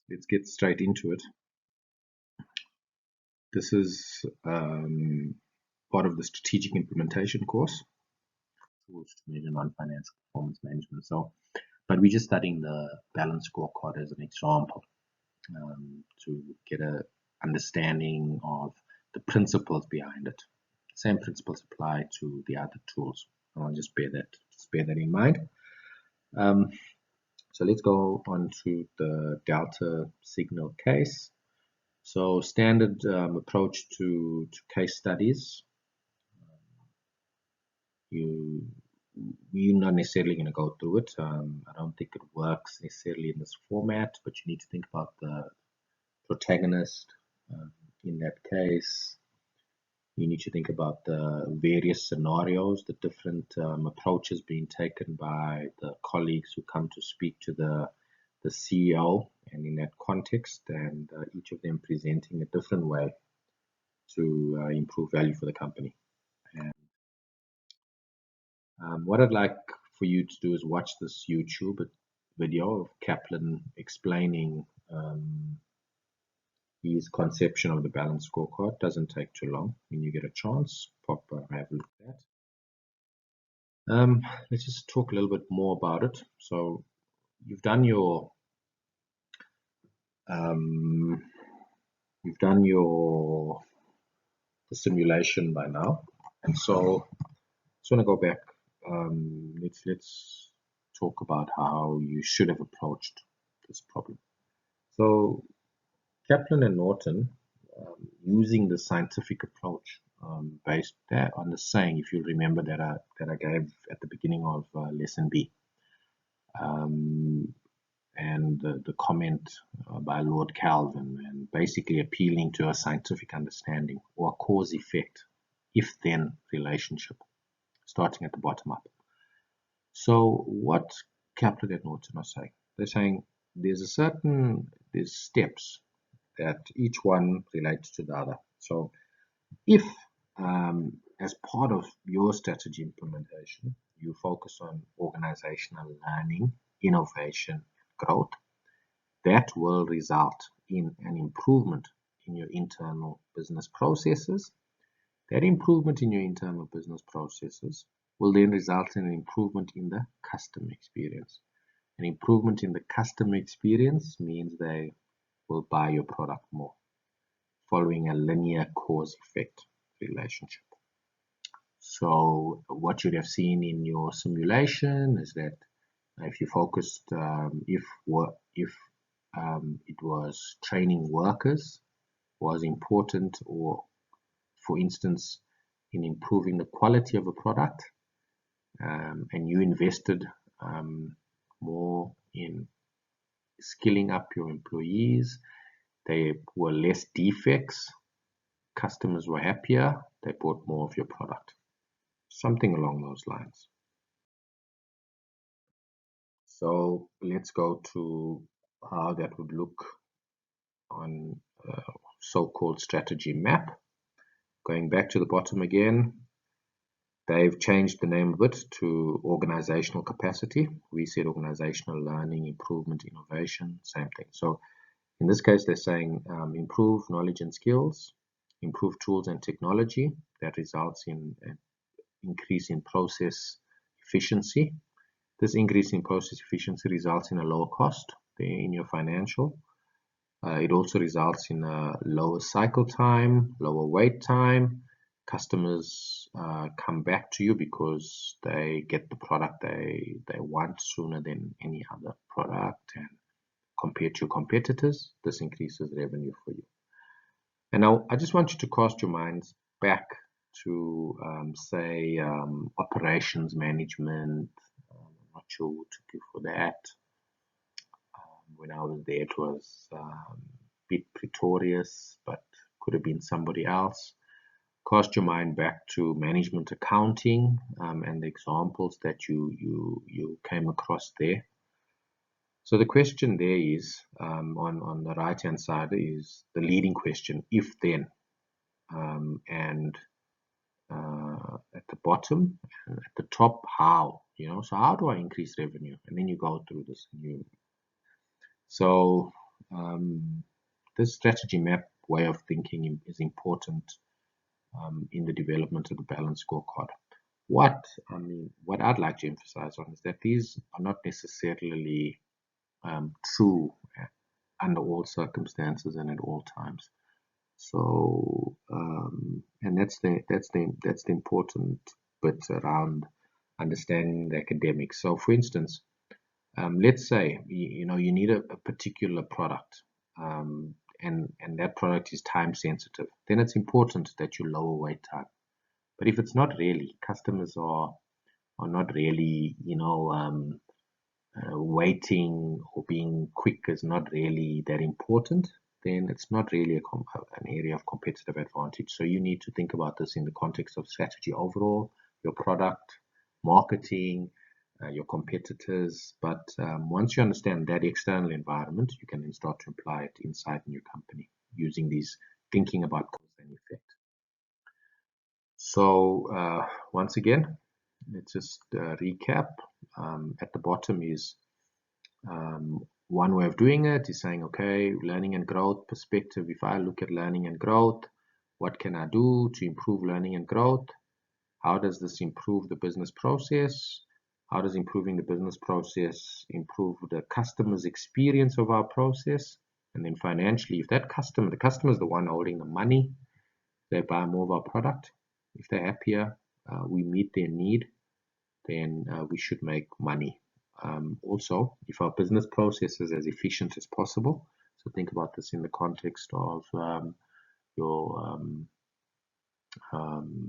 let's get straight into it. This is part of the strategic implementation course, tools to measure non-financial performance management. But we're just studying the balance scorecard as an example to get an understanding of the principles behind it. Same principles apply to the other tools. I'll just bear that in mind. So let's go on to the delta signal case. So standard approach to case studies. We're not necessarily going to go through it. I don't think it works necessarily in this format, but you need to think about the protagonist in that case. You need to think about the various scenarios, the different approaches being taken by the colleagues who come to speak to the CEO, and in that context, and each of them presenting a different way to improve value for the company. And what I'd like for you to do is watch this YouTube video of Kaplan explaining his conception of the balance scorecard. Doesn't take too long. When you get a chance, pop have a look at that. Let's just talk a little bit more about it. So you've done your the simulation by now, and so I just want to go back. Let's talk about how you should have approached this problem. So Kaplan and Norton, using the scientific approach based on the saying, if you remember that I gave at the beginning of lesson B, and the comment by Lord Kelvin, and basically appealing to a scientific understanding or a cause-effect, if-then relationship, starting at the bottom up. So what Kaplan and Norton are saying, they're saying there's steps that each one relates to the other. So if as part of your strategy implementation, you focus on organizational learning, innovation, growth, that will result in an improvement in your internal business processes. That improvement in your internal business processes will then result in an improvement in the customer experience. An improvement in the customer experience means they will buy your product more, following a linear cause-effect relationship. So what you'd have seen in your simulation is that if you focused, if it was training workers was important, or for instance, in improving the quality of a product, and you invested more in skilling up your employees, there were less defects, customers were happier, they bought more of your product. Something along those lines. So let's go to how that would look on a so-called strategy map. Going back to the bottom again, they've changed the name of it to organizational capacity. We said organizational learning, improvement, innovation, same thing. So in this case, they're saying improve knowledge and skills, improve tools and technology. That results in an increase in process efficiency. This increase in process efficiency results in a lower cost in your financial. It also results in a lower cycle time, lower wait time. Customers come back to you because they get the product they want sooner than any other product, and compared to your competitors, this increases revenue for you. And now I just want you to cast your minds back to say operations management. I'm not sure who took you for that. When I was there, it was a bit Pretorius, but could have been somebody else. Cast your mind back to management accounting and the examples that you came across there. So the question there is, on the right-hand side, is the leading question, if then, and at the bottom, and at the top, how, so how do I increase revenue? And then you go through this. So this strategy map way of thinking is important in the development of the balanced scorecard. What I'd like to emphasize on is that these are not necessarily true under all circumstances and at all times. So, and that's the important bit around understanding the academics. So, for instance, let's say you need a particular product, and that product is time sensitive. Then it's important that you lower wait time. But if it's not really, customers are not really, waiting or being quick is not really that important, then it's not really an area of competitive advantage. So you need to think about this in the context of strategy overall, your product, marketing, your competitors. But once you understand that external environment, you can then start to apply it inside your company using these thinking about cause and effect. So once again, let's just recap. At the bottom is one way of doing it is saying, okay, learning and growth perspective. If I look at learning and growth, what can I do to improve learning and growth? How does this improve the business process? How does improving the business process improve the customer's experience of our process? And then financially, if the customer is the one holding the money, they buy more of our product. If they're happier, we meet their need, then we should make money. Also, if our business process is as efficient as possible, so think about this in the context of your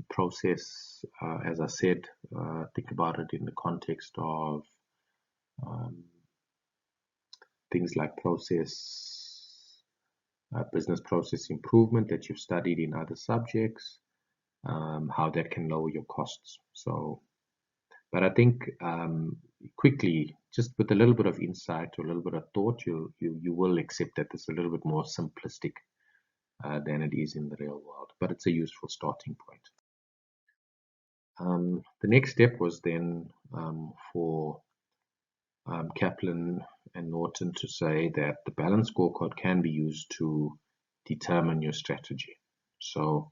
process. As I said, think about it in the context of things like business process improvement that you've studied in other subjects, how that can lower your costs. But I think quickly, just with a little bit of insight or a little bit of thought, you will accept that it's a little bit more simplistic than it is in the real world. But it's a useful starting point. The next step was then for Kaplan and Norton to say that the balanced scorecard can be used to determine your strategy. So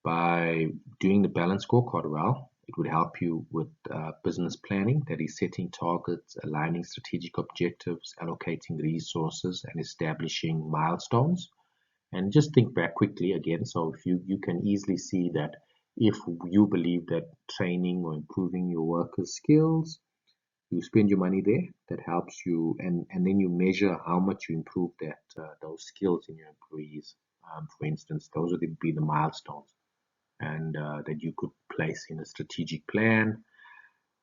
by doing the balanced scorecard well, it would help you with business planning, that is setting targets, aligning strategic objectives, allocating resources, and establishing milestones. And just think back quickly again. So if you can easily see that if you believe that training or improving your workers' skills, you spend your money there, that helps you, and then you measure how much you improve those skills in your employees. For instance, those would be the milestones, and that you could place in a strategic plan.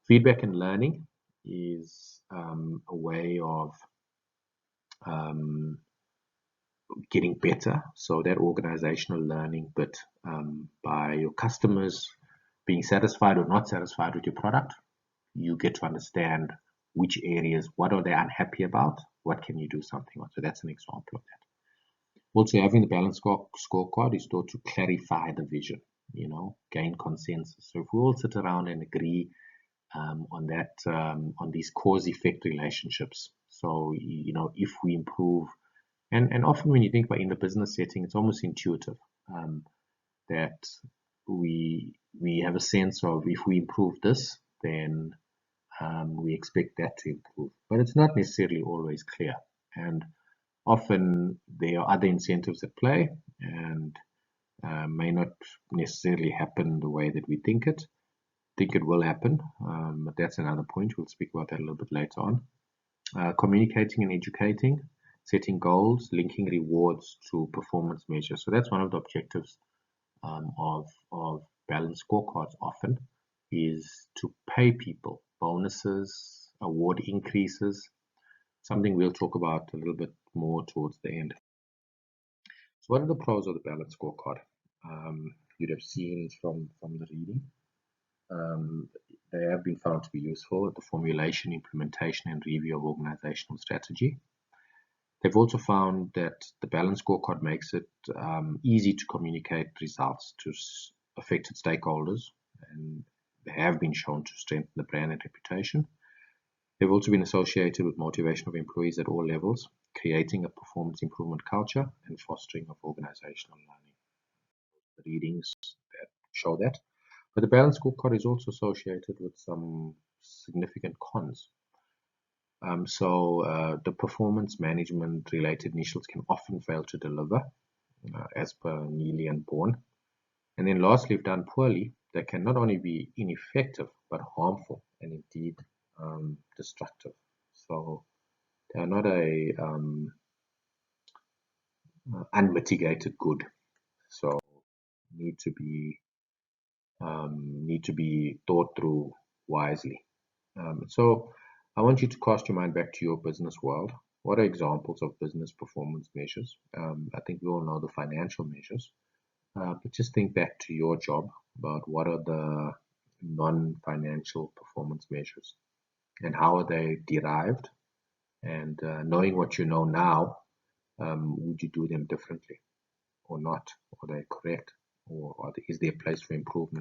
Feedback and learning is a way of getting better. So that organizational learning bit, by your customers being satisfied or not satisfied with your product, you get to understand which areas, what are they unhappy about, what can you do something on. So that's an example of that. Also, having the balanced scorecard is thought to clarify the vision, gain consensus. So if we all sit around and agree on that, on these cause-effect relationships. So, if we improve, and often when you think about in the business setting, it's almost intuitive that we have a sense of if we improve this, then we expect that to improve. But it's not necessarily always clear. And often there are other incentives at play and may not necessarily happen the way that we think it will happen. But that's another point. We'll speak about that a little bit later on. Communicating and educating, setting goals, linking rewards to performance measures. So that's one of the objectives of balanced scorecards often, is to pay people bonuses, award increases, something we'll talk about a little bit more towards the end. So what are the pros of the balanced scorecard? You'd have seen from the reading. They have been found to be useful at the formulation, implementation, and review of organizational strategy. They've also found that the balanced scorecard makes it easy to communicate results to affected stakeholders, and they have been shown to strengthen the brand and reputation. They've also been associated with motivation of employees at all levels creating a performance improvement culture, and fostering of organizational learning. The readings that show that. But the balanced scorecard is also associated with some significant cons. The performance management related initials can often fail to deliver, as per Neely and Bourne. And then lastly, if done poorly, they can not only be ineffective, but harmful and indeed destructive. So they are not a unmitigated good. So need to be thought through wisely. So I want you to cast your mind back to your business world. What are examples of business performance measures? I think we all know the financial measures, but just think back to your job about what are the non-financial performance measures and how are they derived? And knowing what you know now, would you do them differently or not? Are they correct? Or is there a place for improvement?